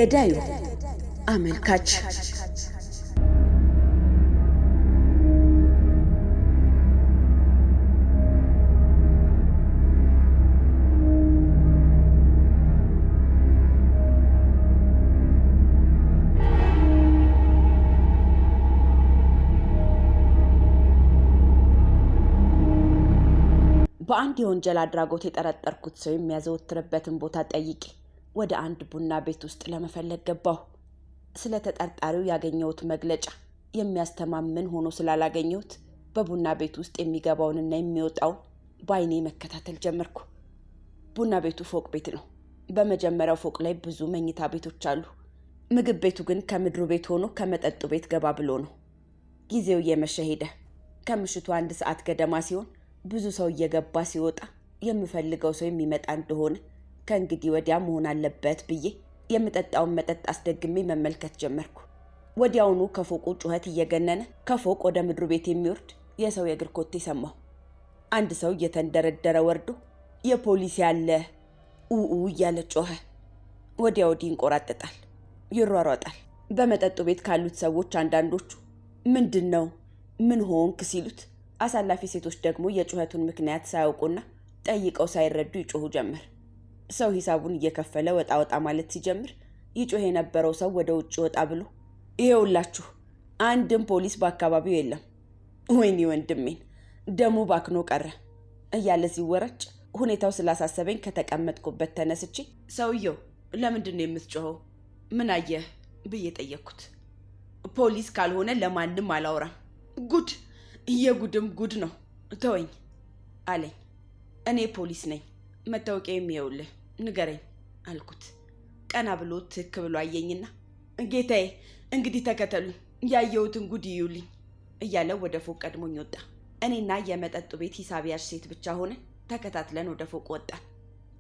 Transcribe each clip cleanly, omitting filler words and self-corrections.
ገዳዩ አመልካች በአንድ የወንጀል አድራጎት የጠረጠርኩት ሰው የሚያዘወትርበትን ቦታ ጠይቄ ወደ አንድ ቡና ቤት ውስጥ ለመፈለግ ገባሁ። ስለ ተጠርጣሪው ያገኘሁት መግለጫ የሚያስተማምን ሆኖ ስላላገኘሁት በቡና ቤት ውስጥ የሚገባውንና የሚወጣውን በአይኔ መከታተል ጀመርኩ። ቡና ቤቱ ፎቅ ቤት ነው። በመጀመሪያው ፎቅ ላይ ብዙ መኝታ ቤቶች አሉ። ምግብ ቤቱ ግን ከምድሩ ቤት ሆኖ ከመጠጡ ቤት ገባ ብሎ ነው። ጊዜው እየመሸ ሄደ። ከምሽቱ 1 ሰዓት ገደማ ሲሆን ብዙ ሰው እየገባ ሲወጣ የምፈልገው ሰው የሚመጣ እንደሆነ ከእንግዲህ ወዲያ መሆን አለበት ብዬ የምጠጣውን መጠጥ አስደግሜ መመልከት ጀመርኩ። ወዲያውኑ ከፎቁ ጩኸት እየገነነ ከፎቅ ወደ ምድሩ ቤት የሚወርድ የሰው የእግር ኮቴ ሰማሁ። አንድ ሰው እየተንደረደረ ወርዶ የፖሊስ ያለ ኡኡ እያለ ጮኸ። ወዲያ ወዲህ ይንቆራጠጣል፣ ይሯሯጣል። በመጠጡ ቤት ካሉት ሰዎች አንዳንዶቹ ምንድነው ምን ሆንክ ሲሉት፣ አሳላፊ ሴቶች ደግሞ የጩኸቱን ምክንያት ሳያውቁና ጠይቀው ሳይረዱ ይጮሁ ጀመር። ሰው ሂሳቡን እየከፈለ ወጣ ወጣ ማለት ሲጀምር ይጮህ የነበረው ሰው ወደ ውጭ ወጣ ብሎ ይሄውላችሁ አንድም ፖሊስ በአካባቢው የለም፣ ወይኔ ወንድሜን ደሙ ባክኖ ቀረ እያለ ሲወራጭ ሁኔታው ስላሳሰበኝ ከተቀመጥኩበት ተነስቼ ሰውየው ለምንድን ነው የምትጮኸው? ምን አየህ ብዬ ጠየቅኩት። ፖሊስ ካልሆነ ለማንም አላወራም። ጉድ የጉድም ጉድ ነው፣ ተወኝ አለኝ። እኔ ፖሊስ ነኝ፣ መታወቂያ የሚየውልህ ንገረኝ አልኩት። ቀና ብሎ ትክ ብሎ አየኝና ጌታዬ እንግዲህ ተከተሉኝ፣ ያየሁትን ጉድ ይዩልኝ እያለ ወደ ፎቅ ቀድሞኝ ወጣ። እኔና የመጠጡ ቤት ሂሳብ ያዥ ሴት ብቻ ሆነን ተከታትለን ወደ ፎቅ ወጣን።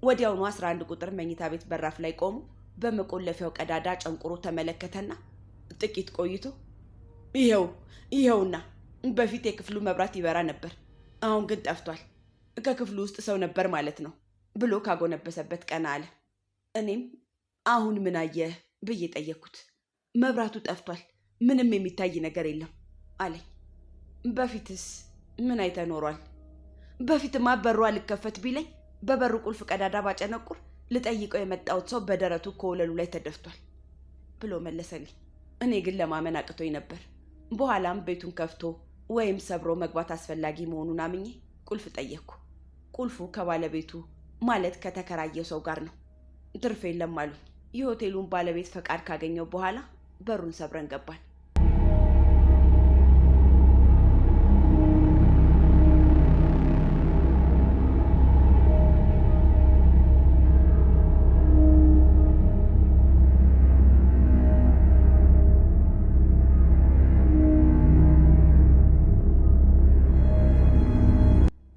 ወዲያውኑ 11 ቁጥር መኝታ ቤት በራፍ ላይ ቆሞ በመቆለፊያው ቀዳዳ ጨንቁሮ ተመለከተና ጥቂት ቆይቶ ይኸውና በፊት የክፍሉ መብራት ይበራ ነበር፣ አሁን ግን ጠፍቷል። ከክፍሉ ውስጥ ሰው ነበር ማለት ነው ብሎ ካጎነበሰበት ቀና አለ። እኔም አሁን ምን አየህ ብዬ ጠየቅኩት። መብራቱ ጠፍቷል፣ ምንም የሚታይ ነገር የለም አለኝ። በፊትስ ምን አይተህ ኖሯል? በፊትማ በሩ አልከፈት ቢለኝ በበሩ ቁልፍ ቀዳዳ ባጨነቁር ልጠይቀው የመጣሁት ሰው በደረቱ ከወለሉ ላይ ተደፍቷል ብሎ መለሰልኝ። እኔ ግን ለማመን አቅቶኝ ነበር። በኋላም ቤቱን ከፍቶ ወይም ሰብሮ መግባት አስፈላጊ መሆኑን አምኜ ቁልፍ ጠየቅኩ። ቁልፉ ከባለቤቱ ማለት ከተከራየው ሰው ጋር ነው። ትርፍ የለም አሉኝ። የሆቴሉን ባለቤት ፈቃድ ካገኘው በኋላ በሩን ሰብረን ገባን።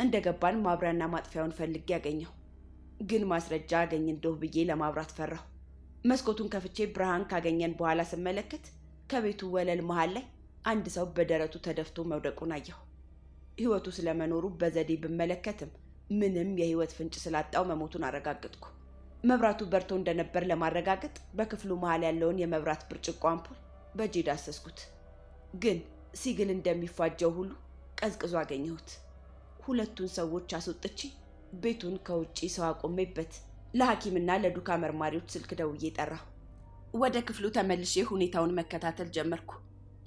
እንደገባን ማብሪያና ማጥፊያውን ፈልጌ ያገኘው፣ ግን ማስረጃ አገኝ እንደው ብዬ ለማብራት ፈራሁ። መስኮቱን ከፍቼ ብርሃን ካገኘን በኋላ ስመለከት ከቤቱ ወለል መሃል ላይ አንድ ሰው በደረቱ ተደፍቶ መውደቁን አየሁ። ህይወቱ ስለመኖሩ በዘዴ ብመለከትም ምንም የህይወት ፍንጭ ስላጣው መሞቱን አረጋግጥኩ። መብራቱ በርቶ እንደነበር ለማረጋገጥ በክፍሉ መሃል ያለውን የመብራት ብርጭቆ አምፖል በእጄ ዳሰስኩት። ግን ሲግል እንደሚፋጀው ሁሉ ቀዝቅዞ አገኘሁት። ሁለቱን ሰዎች አስወጥቼ ቤቱን ከውጪ ሰው አቆሜበት ለሐኪምና ለዱካ መርማሪዎች ስልክ ደውዬ ጠራሁ። ወደ ክፍሉ ተመልሼ ሁኔታውን መከታተል ጀመርኩ።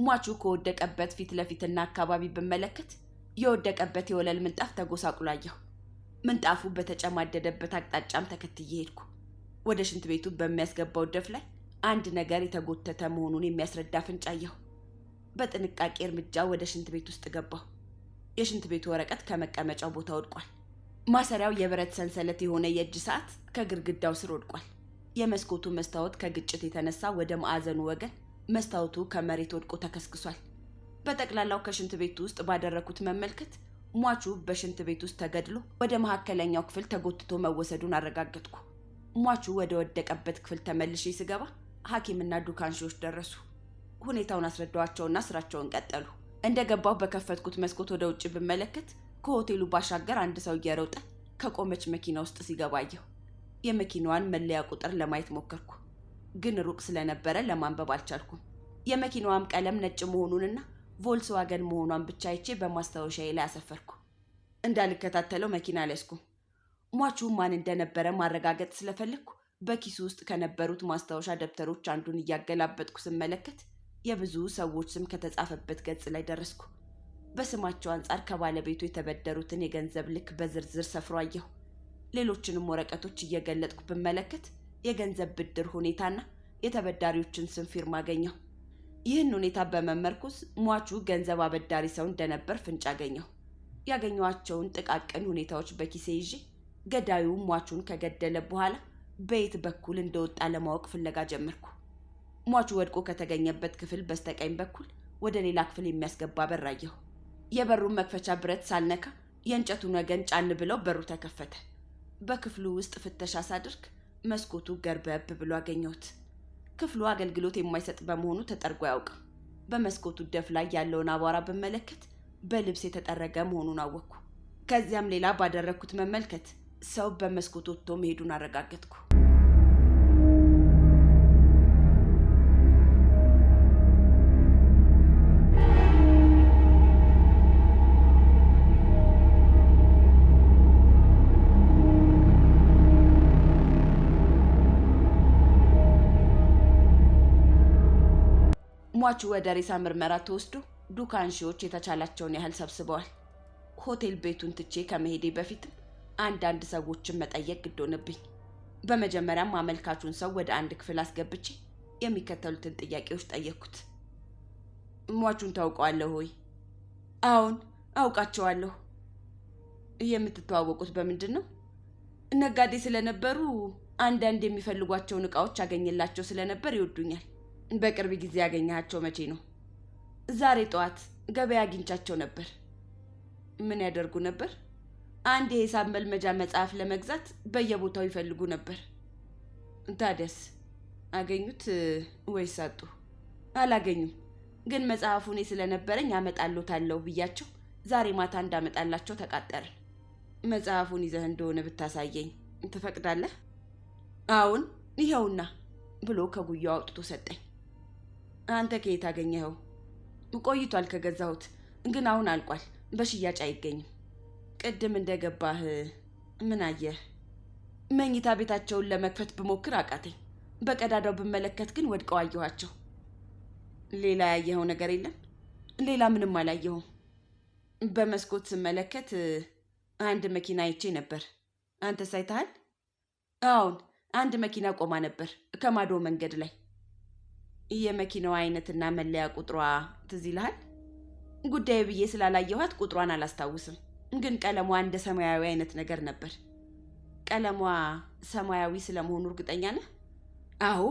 ሟቹ ከወደቀበት ፊት ለፊትና አካባቢ ብመለከት የወደቀበት የወለል ምንጣፍ ተጎሳቁሎ አየሁ። ምንጣፉ በተጨማደደበት አቅጣጫም ተከትዬ ሄድኩ። ወደ ሽንት ቤቱ በሚያስገባው ደፍ ላይ አንድ ነገር የተጎተተ መሆኑን የሚያስረዳ ፍንጭ አየሁ። በጥንቃቄ እርምጃ ወደ ሽንት ቤት ውስጥ ገባሁ። የሽንት ቤቱ ወረቀት ከመቀመጫው ቦታ ወድቋል። ማሰሪያው የብረት ሰንሰለት የሆነ የእጅ ሰዓት ከግድግዳው ስር ወድቋል። የመስኮቱ መስታወት ከግጭት የተነሳ ወደ ማዕዘኑ ወገን መስታወቱ ከመሬት ወድቆ ተከስክሷል። በጠቅላላው ከሽንት ቤቱ ውስጥ ባደረኩት መመልከት ሟቹ በሽንት ቤት ውስጥ ተገድሎ ወደ መካከለኛው ክፍል ተጎትቶ መወሰዱን አረጋገጥኩ። ሟቹ ወደ ወደቀበት ክፍል ተመልሼ ስገባ ሐኪምና ዱካንሺዎች ደረሱ። ሁኔታውን አስረዳዋቸውና ስራቸውን ቀጠሉ። እንደገባው በከፈትኩት መስኮት ወደ ውጭ ብመለከት ከሆቴሉ ባሻገር አንድ ሰው እየሮጠ ከቆመች መኪና ውስጥ ሲገባ አየሁ። የመኪናዋን መለያ ቁጥር ለማየት ሞከርኩ። ግን ሩቅ ስለነበረ ለማንበብ አልቻልኩም። የመኪናዋም ቀለም ነጭ መሆኑንና ቮልስዋገን መሆኗን ብቻ አይቼ በማስታወሻዬ ላይ አሰፈርኩ። እንዳልከታተለው መኪና አልያዝኩም። ሟቹ ማን እንደነበረ ማረጋገጥ ስለፈለግኩ በኪሱ ውስጥ ከነበሩት ማስታወሻ ደብተሮች አንዱን እያገላበጥኩ ስመለከት የብዙ ሰዎች ስም ከተጻፈበት ገጽ ላይ ደረስኩ። በስማቸው አንጻር ከባለቤቱ የተበደሩትን የገንዘብ ልክ በዝርዝር ሰፍሮ አየሁ። ሌሎችንም ወረቀቶች እየገለጥኩ ብመለከት የገንዘብ ብድር ሁኔታና የተበዳሪዎችን ስም ፊርማ አገኘሁ። ይህን ሁኔታ በመመርኮዝ ሟቹ ገንዘብ አበዳሪ ሰው እንደነበር ፍንጭ አገኘሁ። ያገኘኋቸውን ጥቃቅን ሁኔታዎች በኪሴ ይዤ ገዳዩ ሟቹን ከገደለ በኋላ በየት በኩል እንደወጣ ለማወቅ ፍለጋ ጀመርኩ። ሟቹ ወድቆ ከተገኘበት ክፍል በስተቀኝ በኩል ወደ ሌላ ክፍል የሚያስገባ በር አየሁ። የበሩን መክፈቻ ብረት ሳልነካ የእንጨቱን ወገን ጫን ብለው በሩ ተከፈተ። በክፍሉ ውስጥ ፍተሻ ሳድርግ መስኮቱ ገርበብ ብሎ አገኘሁት። ክፍሉ አገልግሎት የማይሰጥ በመሆኑ ተጠርጎ አያውቅም። በመስኮቱ ደፍ ላይ ያለውን አቧራ ብመለከት በልብስ የተጠረገ መሆኑን አወቅኩ። ከዚያም ሌላ ባደረግኩት መመልከት ሰው በመስኮት ወጥቶ መሄዱን አረጋገጥኩ። ሟቹ ወደ ሬሳ ምርመራ ተወስዶ ዱካንሺዎች የተቻላቸውን ያህል ሰብስበዋል። ሆቴል ቤቱን ትቼ ከመሄዴ በፊትም አንዳንድ ሰዎችን መጠየቅ ግድ ሆነብኝ። በመጀመሪያም አመልካቹን ሰው ወደ አንድ ክፍል አስገብቼ የሚከተሉትን ጥያቄዎች ጠየቅኩት። ሟቹን ታውቀዋለህ ሆይ? አዎን አውቃቸዋለሁ። የምትተዋወቁት በምንድን ነው? ነጋዴ ስለነበሩ አንዳንድ የሚፈልጓቸውን ዕቃዎች አገኘላቸው ስለነበር ይወዱኛል። በቅርብ ጊዜ ያገኘሃቸው መቼ ነው? ዛሬ ጠዋት ገበያ አግኝቻቸው ነበር። ምን ያደርጉ ነበር? አንድ የሂሳብ መልመጃ መጽሐፍ ለመግዛት በየቦታው ይፈልጉ ነበር። ታዲያስ አገኙት ወይስ አጡ? አላገኙም። ግን መጽሐፉ እኔ ስለነበረኝ አመጣልዎታለሁ ብያቸው ዛሬ ማታ እንዳመጣላቸው ተቃጠርን። መጽሐፉን ይዘህ እንደሆነ ብታሳየኝ ትፈቅዳለህ? አዎን ይኸውና ብሎ ከጉያው አውጥቶ ሰጠኝ። አንተ ከየት አገኘኸው? ቆይቷል ከገዛሁት፣ ግን አሁን አልቋል። በሽያጭ አይገኝም። ቅድም እንደገባህ ምን አየህ? መኝታ ቤታቸውን ለመክፈት ብሞክር አቃተኝ። በቀዳዳው ብመለከት ግን ወድቀው አየኋቸው። ሌላ ያየኸው ነገር የለም? ሌላ ምንም አላየሁም። በመስኮት ስመለከት አንድ መኪና አይቼ ነበር። አንተስ አይተሃል? አዎን አንድ መኪና ቆማ ነበር ከማዶ መንገድ ላይ። የመኪናዋ አይነትና መለያ ቁጥሯ ትዝ ይልሃል? ጉዳይ ብዬ ስላላየኋት ቁጥሯን አላስታውስም፣ ግን ቀለሟ እንደ ሰማያዊ አይነት ነገር ነበር። ቀለሟ ሰማያዊ ስለመሆኑ እርግጠኛ ነህ? አዎ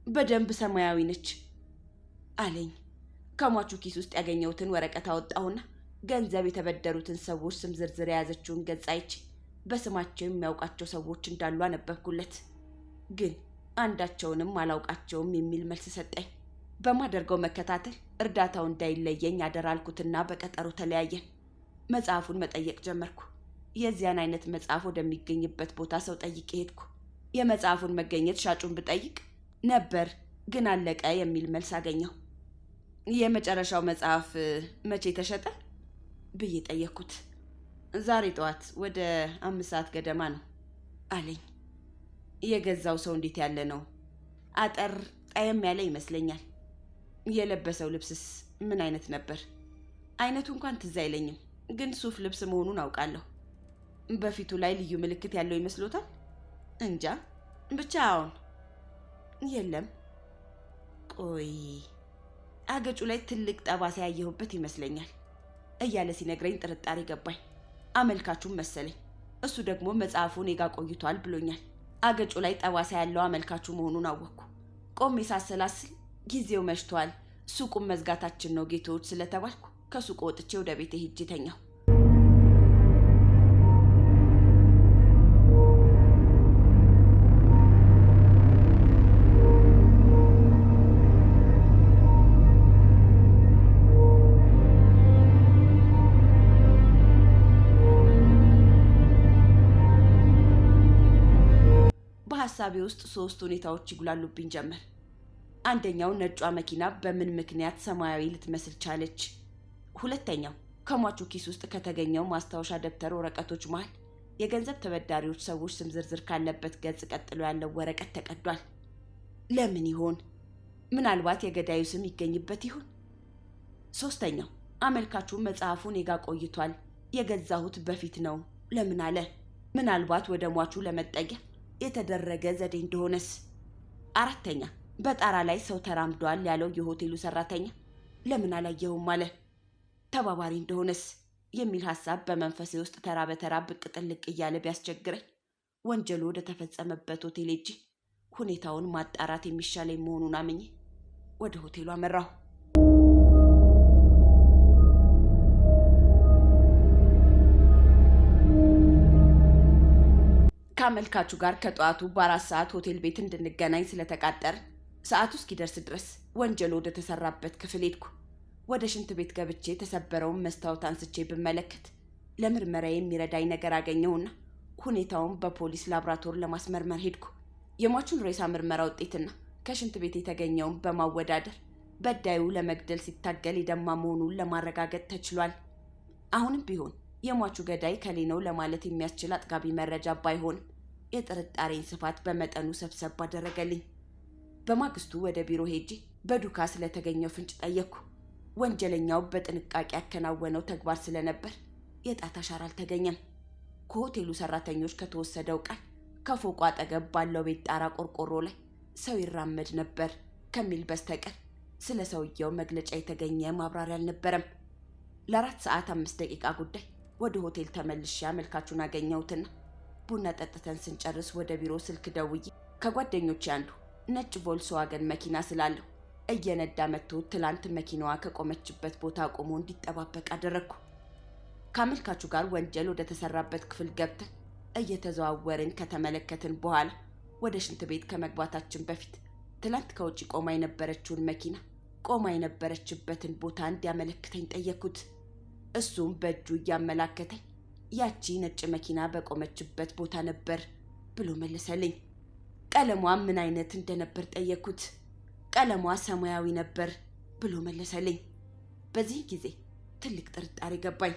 በደንብ ሰማያዊ ነች አለኝ። ከሟቹ ኪስ ውስጥ ያገኘሁትን ወረቀት አወጣሁና ገንዘብ የተበደሩትን ሰዎች ስም ዝርዝር የያዘችውን ገጽ አይቼ በስማቸው የሚያውቃቸው ሰዎች እንዳሉ አነበብኩለት። ግን አንዳቸውንም አላውቃቸውም የሚል መልስ ሰጠኝ። በማደርገው መከታተል እርዳታው እንዳይለየኝ አደራልኩትና በቀጠሮ ተለያየን። መጽሐፉን መጠየቅ ጀመርኩ። የዚያን አይነት መጽሐፍ ወደሚገኝበት ቦታ ሰው ጠይቄ ሄድኩ። የመጽሐፉን መገኘት ሻጩን ብጠይቅ ነበር፣ ግን አለቀ የሚል መልስ አገኘሁ። የመጨረሻው መጽሐፍ መቼ ተሸጠ ብዬ ጠየቅኩት። ዛሬ ጠዋት ወደ 5 ሰዓት ገደማ ነው አለኝ። የገዛው ሰው እንዴት ያለ ነው? አጠር ጠየም ያለ ይመስለኛል። የለበሰው ልብስስ ምን አይነት ነበር? አይነቱ እንኳን ትዝ አይለኝም፣ ግን ሱፍ ልብስ መሆኑን አውቃለሁ። በፊቱ ላይ ልዩ ምልክት ያለው ይመስሎታል? እንጃ ብቻ አዎን። የለም ቆይ አገጩ ላይ ትልቅ ጠባሳ ያየሁበት ይመስለኛል እያለ ሲነግረኝ ጥርጣሬ ገባኝ። አመልካቹም መሰለኝ። እሱ ደግሞ መጽሐፉ እኔ ጋ ቆይቷል ብሎኛል። አገጩ ላይ ጠባሳ ያለው አመልካቹ መሆኑን አወቅኩ። ቆሜ ሳሰላስል ጊዜው መሽቷል፣ ሱቁን መዝጋታችን ነው ጌቶች ስለተባልኩ ከሱቁ ወጥቼ ወደ ቤቴ ሄጄ ተኛሁ። በሐሳቤ ውስጥ 3 ሁኔታዎች ይጉላሉብኝ ጀመር። አንደኛው ነጯ መኪና በምን ምክንያት ሰማያዊ ልትመስል ቻለች? ሁለተኛው ከሟቹ ኪስ ውስጥ ከተገኘው ማስታወሻ ደብተር ወረቀቶች መሃል የገንዘብ ተበዳሪዎች ሰዎች ስም ዝርዝር ካለበት ገጽ ቀጥሎ ያለው ወረቀት ተቀዷል። ለምን ይሆን? ምናልባት የገዳዩ ስም ይገኝበት ይሆን? ሶስተኛው አመልካቹ መጽሐፉን ኔጋ ቆይቷል፣ የገዛሁት በፊት ነው ለምን አለ? ምናልባት ወደ ሟቹ ለመጠጊያ የተደረገ ዘዴ እንደሆነስ? አራተኛ በጣራ ላይ ሰው ተራምዷል ያለው የሆቴሉ ሰራተኛ ለምን አላየሁም አለ? ተባባሪ እንደሆነስ የሚል ሐሳብ በመንፈሴ ውስጥ ተራ በተራ ብቅ ጥልቅ እያለ ቢያስቸግረኝ ወንጀሉ ወደ ተፈጸመበት ሆቴል ሄጄ ሁኔታውን ማጣራት የሚሻለኝ መሆኑን አምኜ ወደ ሆቴሉ አመራሁ። ከአመልካቹ ጋር ከጠዋቱ በ4 ሰዓት ሆቴል ቤት እንድንገናኝ ስለተቃጠርን ሰዓቱ እስኪደርስ ድረስ ወንጀሉ ወደ ተሰራበት ክፍል ሄድኩ። ወደ ሽንት ቤት ገብቼ የተሰበረውን መስታወት አንስቼ ብመለከት ለምርመራ የሚረዳኝ ነገር አገኘሁና ሁኔታውን በፖሊስ ላብራቶሪ ለማስመርመር ሄድኩ። የሟቹን ሬሳ ምርመራ ውጤትና ከሽንት ቤት የተገኘውን በማወዳደር በዳዩ ለመግደል ሲታገል የደማ መሆኑን ለማረጋገጥ ተችሏል። አሁንም ቢሆን የሟቹ ገዳይ ከሌ ነው ለማለት የሚያስችል አጥጋቢ መረጃ ባይሆንም የጥርጣሬን ስፋት በመጠኑ ሰብሰብ አደረገልኝ። በማግስቱ ወደ ቢሮ ሄጄ በዱካ ስለተገኘው ፍንጭ ጠየቅኩ። ወንጀለኛው በጥንቃቄ ያከናወነው ተግባር ስለነበር የጣት አሻራ አልተገኘም። ከሆቴሉ ሰራተኞች ከተወሰደው ቃል ከፎቁ አጠገብ ባለው ቤት ጣራ ቆርቆሮ ላይ ሰው ይራመድ ነበር ከሚል በስተቀር ስለ ሰውየው መግለጫ የተገኘ ማብራሪያ አልነበረም። ለ4 ሰዓት 5 ደቂቃ ጉዳይ ወደ ሆቴል ተመልሼ አመልካቹን አገኘሁትና ቡና ጠጥተን ስንጨርስ ወደ ቢሮ ስልክ ደውዬ ከጓደኞቼ አንዱ ነጭ ቮልስዋገን መኪና ስላለው እየነዳ መጥቶ ትላንት መኪናዋ ከቆመችበት ቦታ ቆሞ እንዲጠባበቅ አደረግኩ። ከአመልካቹ ጋር ወንጀል ወደ ተሰራበት ክፍል ገብተን እየተዘዋወርን ከተመለከትን በኋላ ወደ ሽንት ቤት ከመግባታችን በፊት ትላንት ከውጭ ቆማ የነበረችውን መኪና ቆማ የነበረችበትን ቦታ እንዲያመለክተኝ ጠየቅኩት። እሱም በእጁ እያመላከተኝ ያቺ ነጭ መኪና በቆመችበት ቦታ ነበር ብሎ መለሰልኝ። ቀለሟ ምን አይነት እንደነበር ጠየቅኩት። ቀለሟ ሰማያዊ ነበር ብሎ መለሰልኝ። በዚህ ጊዜ ትልቅ ጥርጣሬ ገባኝ።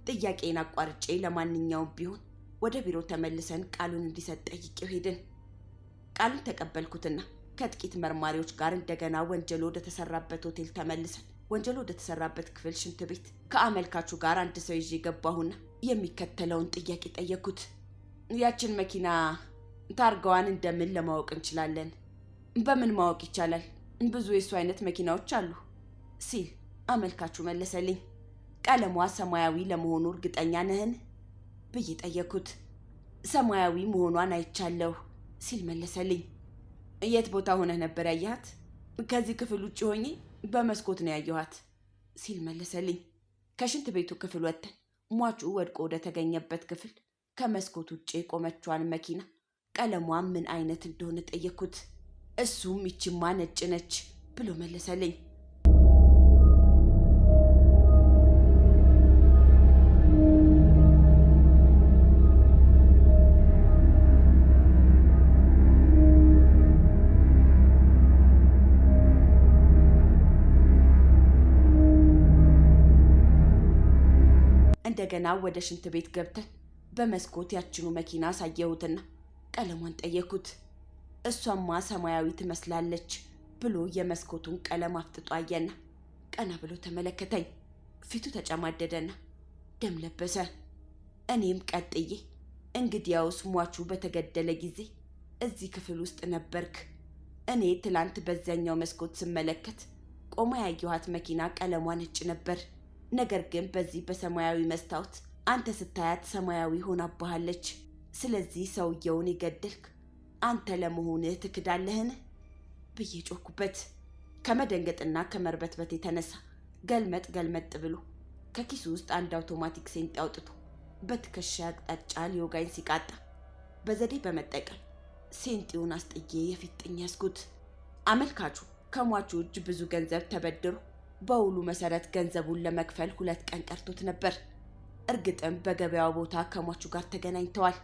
ጥያቄን አቋርጬ ለማንኛውም ቢሆን ወደ ቢሮ ተመልሰን ቃሉን እንዲሰጥ ጠይቄው ሄድን። ቃሉን ተቀበልኩትና ከጥቂት መርማሪዎች ጋር እንደገና ወንጀሉ ወደ ተሰራበት ሆቴል ተመልሰን ወንጀሉ ወደ ተሰራበት ክፍል ሽንት ቤት ከአመልካቹ ጋር አንድ ሰው ይዤ ገባሁና የሚከተለውን ጥያቄ ጠየቅኩት። ያችን መኪና ታርጋዋን እንደምን ለማወቅ እንችላለን? በምን ማወቅ ይቻላል? ብዙ የሱ አይነት መኪናዎች አሉ ሲል አመልካቹ መለሰልኝ። ቀለሟ ሰማያዊ ለመሆኑ እርግጠኛ ነህን ብዬ ጠየቅኩት። ሰማያዊ መሆኗን አይቻለሁ ሲል መለሰልኝ። የት ቦታ ሆነህ ነበር ያየሃት? ከዚህ ክፍል ውጭ ሆኜ በመስኮት ነው ያየኋት ሲል መለሰልኝ። ከሽንት ቤቱ ክፍል ወጥተን ሟቹ ወድቆ ወደ ተገኘበት ክፍል ከመስኮት ውጭ የቆመችዋን መኪና ቀለሟ ምን አይነት እንደሆነ ጠየቅኩት። እሱም ይችማ ነጭ ነች ብሎ መለሰልኝ። እንደገና ወደ ሽንት ቤት ገብተን በመስኮት ያችኑ መኪና ሳየሁትና ቀለሟን ጠየቅኩት። እሷማ ሰማያዊ ትመስላለች ብሎ የመስኮቱን ቀለም አፍጥጦ አየና ቀና ብሎ ተመለከተኝ። ፊቱ ተጨማደደና ደም ለበሰ። እኔም ቀጥዬ እንግዲያውስ ሟቹ በተገደለ ጊዜ እዚህ ክፍል ውስጥ ነበርክ? እኔ ትላንት በዚያኛው መስኮት ስመለከት ቆማ ያየኋት መኪና ቀለሟ ነጭ ነበር። ነገር ግን በዚህ በሰማያዊ መስታወት አንተ ስታያት ሰማያዊ ሆናባሃለች። ስለዚህ ሰውየውን የገደልክ አንተ ለመሆንህ ትክዳለህን ብዬ ጮኩበት። ከመደንገጥና ከመርበትበት የተነሳ ገልመጥ ገልመጥ ብሎ ከኪሱ ውስጥ አንድ አውቶማቲክ ሴንጥ አውጥቶ በትከሻ አቅጣጫ ሊወጋኝ ሲቃጣ በዘዴ በመጠቀም ሴንጤውን አስጥዬ የፊጥኝ ያስኩት። አመልካቹ ከሟቹ እጅ ብዙ ገንዘብ ተበድሮ በውሉ መሰረት ገንዘቡን ለመክፈል 2 ቀን ቀርቶት ነበር። እርግጥም በገበያው ቦታ ከሟቹ ጋር ተገናኝተዋል።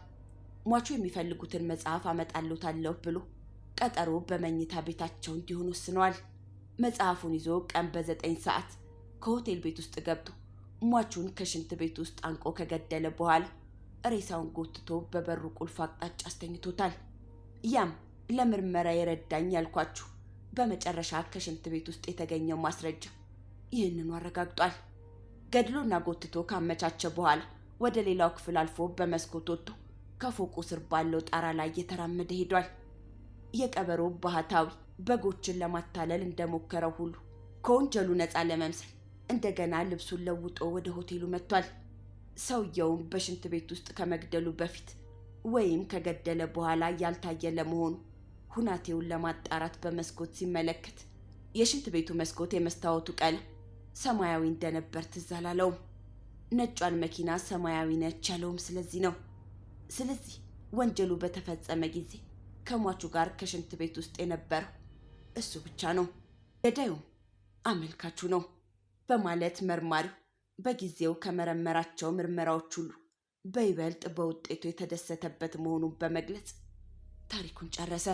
ሟቹ የሚፈልጉትን መጽሐፍ አመጣልዎታለሁ ብሎ ቀጠሮ በመኝታ ቤታቸው እንዲሆን ወስነዋል። መጽሐፉን ይዞ ቀን በ9 ሰዓት ከሆቴል ቤት ውስጥ ገብቶ ሟቹን ከሽንት ቤት ውስጥ አንቆ ከገደለ በኋላ ሬሳውን ጎትቶ በበሩ ቁልፍ አቅጣጫ አስተኝቶታል። ያም ለምርመራ የረዳኝ ያልኳችሁ በመጨረሻ ከሽንት ቤት ውስጥ የተገኘው ማስረጃ ይህንኑ አረጋግጧል። ገድሎና ጎትቶ ካመቻቸ በኋላ ወደ ሌላው ክፍል አልፎ በመስኮት ወጥቶ ከፎቁ ስር ባለው ጣራ ላይ እየተራመደ ሄዷል። የቀበሮ ባህታዊ በጎችን ለማታለል እንደሞከረው ሁሉ ከወንጀሉ ነፃ ለመምሰል እንደገና ልብሱን ለውጦ ወደ ሆቴሉ መጥቷል። ሰውየውም በሽንት ቤት ውስጥ ከመግደሉ በፊት ወይም ከገደለ በኋላ ያልታየ ለመሆኑ ሁናቴውን ለማጣራት በመስኮት ሲመለከት የሽንት ቤቱ መስኮት የመስታወቱ ቀለም ሰማያዊ እንደነበር ትዝ አላለውም። ነጯን መኪና ሰማያዊ ነች ያለውም ስለዚህ ነው። ስለዚህ ወንጀሉ በተፈጸመ ጊዜ ከሟቹ ጋር ከሽንት ቤት ውስጥ የነበረው እሱ ብቻ ነው፣ ገዳዩም አመልካቹ ነው በማለት መርማሪው በጊዜው ከመረመራቸው ምርመራዎች ሁሉ በይበልጥ በውጤቱ የተደሰተበት መሆኑን በመግለጽ ታሪኩን ጨረሰ።